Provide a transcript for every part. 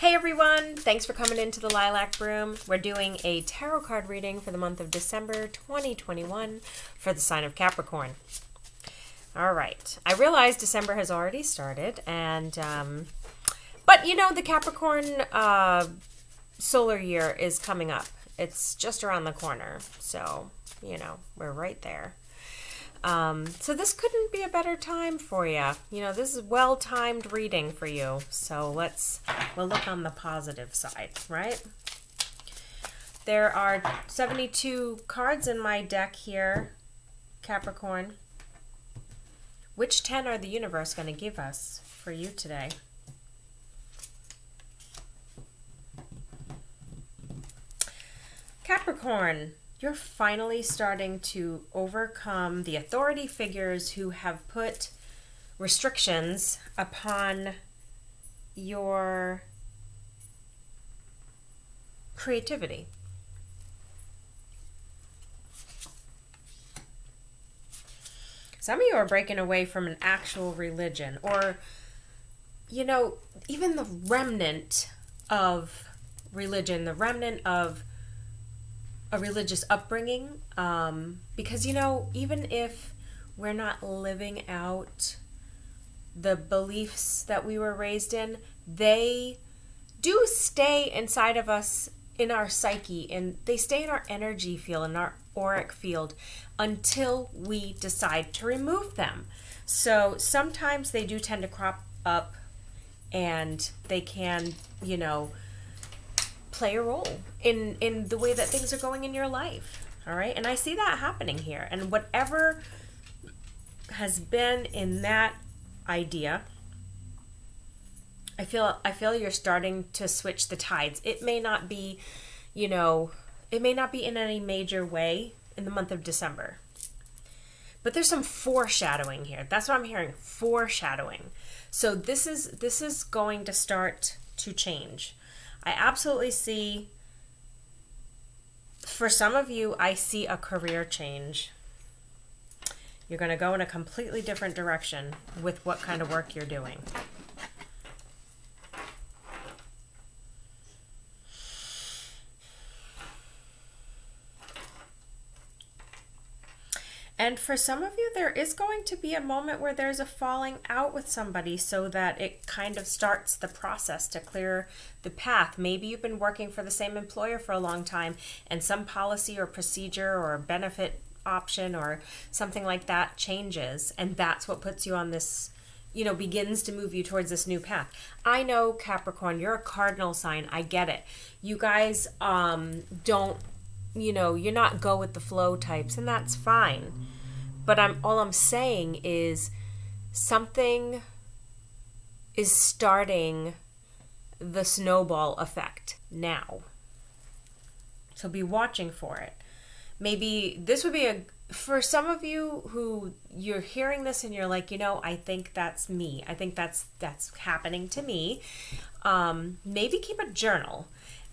Hey everyone, thanks for coming into the Lilac Broom. We're doing a tarot card reading for the month of December 2021 for the sign of Capricorn. All right, I realize December has already started, and but you know, the Capricorn solar year is coming up. It's just around the corner, so you know, we're right there. So this couldn't be a better time for you. You know, this is well-timed reading for you. So we'll look on the positive side, right? There are 72 cards in my deck here, Capricorn. Which 10 are the universe going to give us for you today? Capricorn, you're finally starting to overcome the authority figures who have put restrictions upon your creativity. Some of you are breaking away from an actual religion, or, you know, even the remnant of religion, the remnant of a religious upbringing, because, you know, even if we're not living out the beliefs that we were raised in, they do stay inside of us, in our psyche, and they stay in our energy field, in our auric field, until we decide to remove them. So sometimes they do tend to crop up, and they can, you know, play a role in the way that things are going in your life. All right, and I see that happening here, and whatever has been in that idea, I feel you're starting to switch the tides. It may not be, you know, it may not be in any major way in the month of December, but there's some foreshadowing here. That's what I'm hearing, foreshadowing. So this is going to start to change. I absolutely see, for some of you, I see a career change. You're going to go in a completely different direction with what kind of work you're doing. And for some of you, there is going to be a moment where there's a falling out with somebody, so that it kind of starts the process to clear the path. Maybe you've been working for the same employer for a long time, and some policy or procedure or benefit option or something like that changes, and that's what puts you on this, you know, begins to move you towards this new path. I know, Capricorn, you're a cardinal sign. I get it. You guys don't, you know, you're not go with the flow types, and that's fine. But all I'm saying is something is starting the snowball effect now. So be watching for it. Maybe this would be for some of you who you're hearing this and you're like, you know, I think that's me. I think that's happening to me. Maybe keep a journal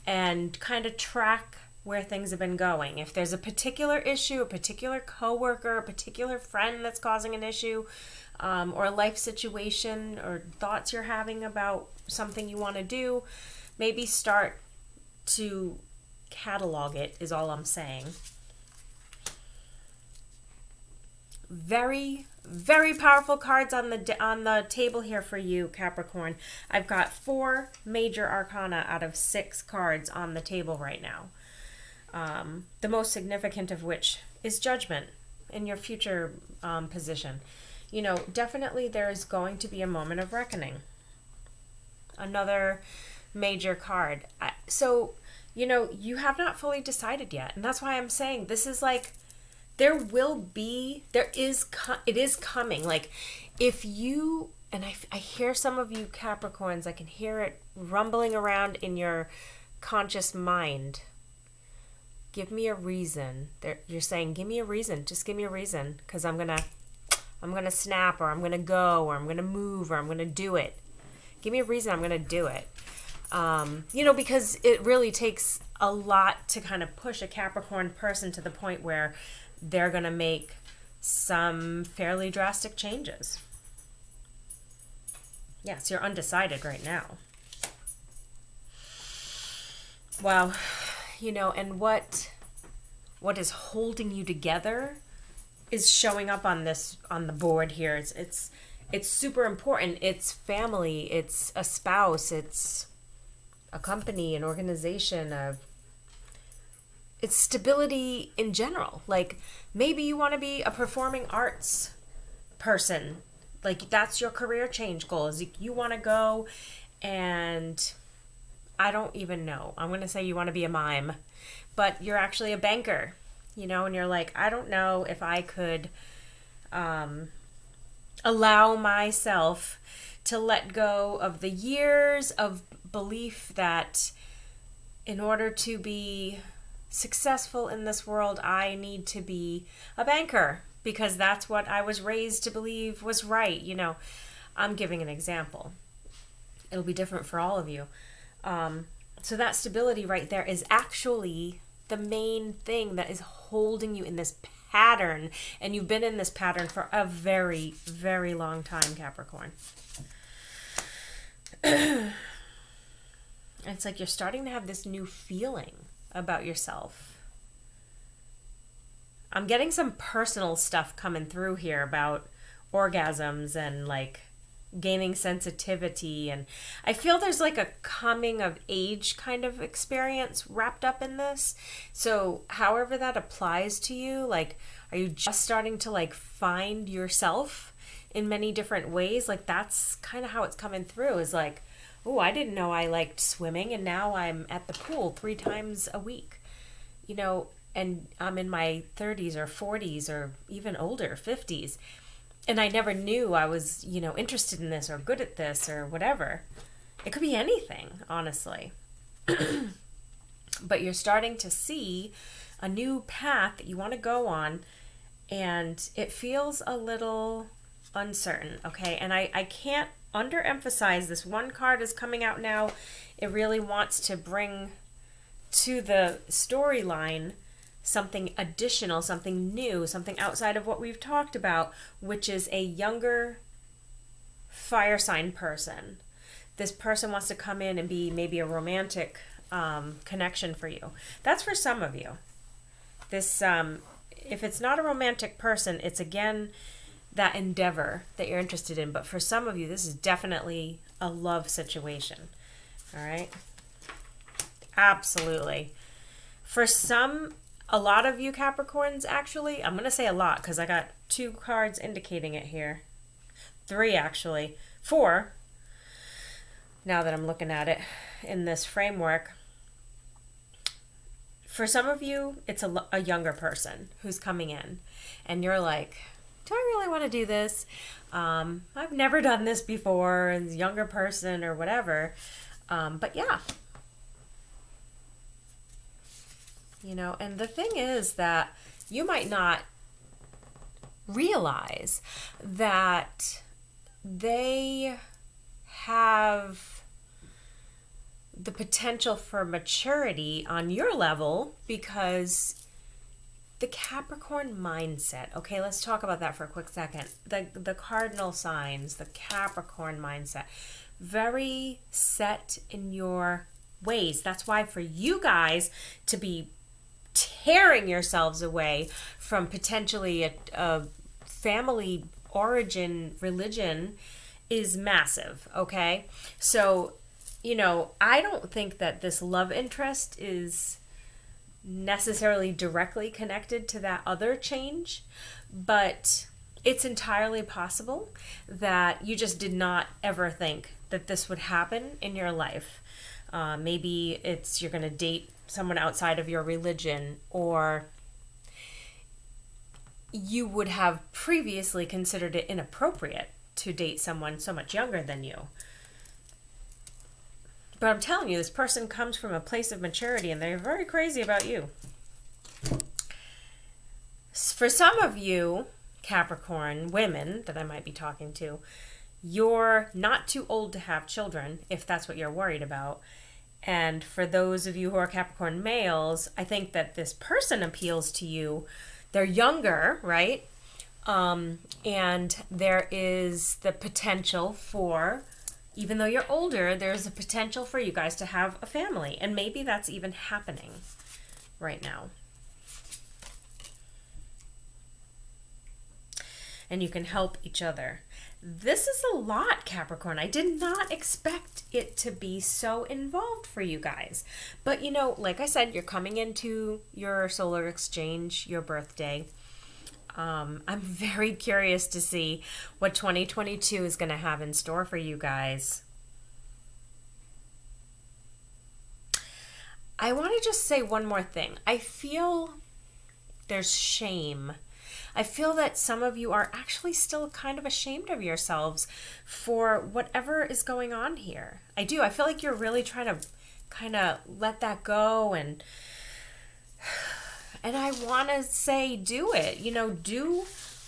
and kind of track where things have been going. If there's a particular issue, a particular coworker, a particular friend that's causing an issue, or a life situation or thoughts you're having about something you want to do, maybe start to catalog it, is all I'm saying. Very, very powerful cards on the table here for you, Capricorn. I've got 4 major arcana out of 6 cards on the table right now. The most significant of which is judgment in your future position. You know, definitely there's going to be a moment of reckoning. Another major card. So, you know, you have not fully decided yet. And that's why I'm saying this is like, it is coming. Like, if you, and I hear some of you Capricorns, I can hear it rumbling around in your conscious mind. Give me a reason. You're saying, give me a reason. Just give me a reason, because I'm gonna snap, or I'm gonna go, or I'm gonna move, or I'm gonna do it. Give me a reason. I'm gonna do it. You know, because it really takes a lot to kind of push a Capricorn person to the point where they're gonna make some fairly drastic changes. Yes, you're undecided right now. Wow. You know, and what is holding you together is showing up on the board here. It's super important. It's family, it's a spouse, it's a company, an organization, it's stability in general. Like, maybe you want to be a performing arts person. Like, that's your career change goal, is you want to go, and I don't even know. I'm going to say you want to be a mime, but you're actually a banker, you know, and you're like, I don't know if I could allow myself to let go of the years of belief that in order to be successful in this world, I need to be a banker because that's what I was raised to believe was right. You know, I'm giving an example. It'll be different for all of you. So that stability right there is actually the main thing that is holding you in this pattern, and you've been in this pattern for a very, very long time, Capricorn. It's like you're starting to have this new feeling about yourself. I'm getting some personal stuff coming through here about orgasms and like gaining sensitivity, and I feel there's like a coming of age kind of experience wrapped up in this. So however that applies to you, like, are you just starting to like find yourself in many different ways? Like, that's kind of how it's coming through, is like, oh, I didn't know I liked swimming, and now I'm at the pool 3 times a week, you know, and I'm in my 30s or 40s or even older, 50s. And I never knew I was, you know, interested in this or good at this or whatever. It could be anything, honestly. But you're starting to see a new path that you want to go on, and it feels a little uncertain, okay? And I can't underemphasize this. One card is coming out now. It really wants to bring to the storyline something additional, something new, something outside of what we've talked about, which is a younger fire sign person. This person wants to come in and be maybe a romantic connection for you. That's for some of you. This, if it's not a romantic person, it's again that endeavor that you're interested in. But for some of you, this is definitely a love situation. All right? Absolutely. For some, a lot of you Capricorns, actually, I'm going to say a lot because I got 2 cards indicating it here. 3, actually. 4, now that I'm looking at it in this framework. For some of you, it's a younger person who's coming in, and you're like, do I really want to do this? I've never done this before, and younger person or whatever. But yeah. You know, and the thing is that you might not realize that they have the potential for maturity on your level, because the Capricorn mindset, okay, let's talk about that for a quick second. The cardinal signs, the Capricorn mindset, very set in your ways. That's why for you guys to be tearing yourselves away from potentially a family origin religion is massive, okay? So, you know, I don't think that this love interest is necessarily directly connected to that other change, but it's entirely possible that you just did not ever think that this would happen in your life. Maybe it's you're going to date someone outside of your religion, or you would have previously considered it inappropriate to date someone so much younger than you. But I'm telling you, this person comes from a place of maturity, and they're very crazy about you. For some of you Capricorn women that I might be talking to, you're not too old to have children, if that's what you're worried about. And for those of you who are Capricorn males, I think that this person appeals to you. They're younger, right? And there is the potential for Even though you're older, there's a potential for you guys to have a family, and maybe that's even happening right now. And you can help each other. This is a lot, Capricorn. I did not expect it to be so involved for you guys. But you know, like I said, you're coming into your solar exchange, your birthday. I'm very curious to see what 2022 is going to have in store for you guys. I want to just say one more thing. I feel there's shame. I feel that some of you are actually still kind of ashamed of yourselves for whatever is going on here. I do. I feel like you're really trying to kind of let that go, and I want to say do it. You know, do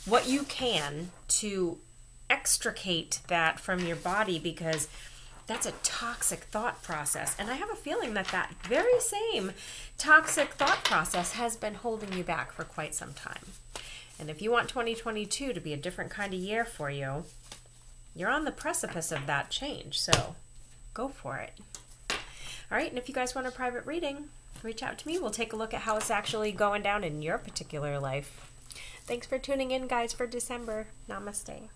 what you can to extricate that from your body, because that's a toxic thought process. And I have a feeling that that very same toxic thought process has been holding you back for quite some time. And if you want 2022 to be a different kind of year for you, you're on the precipice of that change. So go for it. All right. And if you guys want a private reading, reach out to me. We'll take a look at how it's actually going down in your particular life. Thanks for tuning in, guys, for December. Namaste.